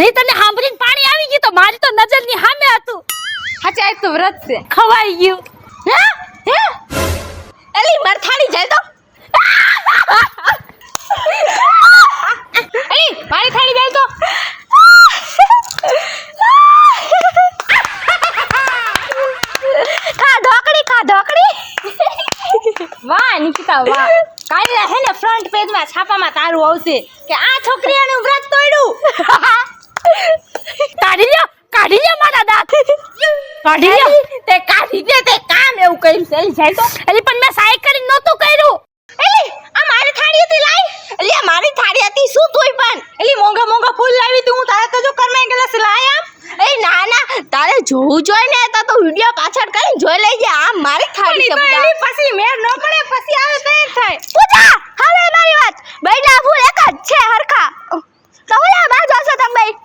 અરે તને સાંભળીને પાણી આવી ગયું તો મારી તો નજરની સામે હતું. હાચે આજ તો વ્રત છે. ખવાઈ ગયું. હે હે એલી માર થાળી જાય તો એલી મારી થાળી જાય તો ખા ઢોકળી વાહ નિકિતા વાહ કાલે હે ને ફ્રન્ટ પેજ માં છાપામાં તારું આવશે કે આ છોકરીનું વ્રત તોડ્યું. કાઢી લ્યો મારા દાંત. કાઢી લ્યો. તે કાઢી દે તે કામ એવું કર્યું છે એલી જાય તો અરે પણ મેં સાયકલ નહોતું કર્યું. એલી આ મારી થાળી હતી લાઈ એલી આ મારી થાળી હતી શું તોય પણ એલી મોંઘા મોંઘા ફૂલ લાવી તું તારે તો જો કરમાઈ ગેલા છે લાયા એ ના ના તારે જોવું જોઈએ ને તો વિડિયો પાછળ કરીને જોઈ લેજે આ મારી થાળી છે બધા પછી મેર ન પડે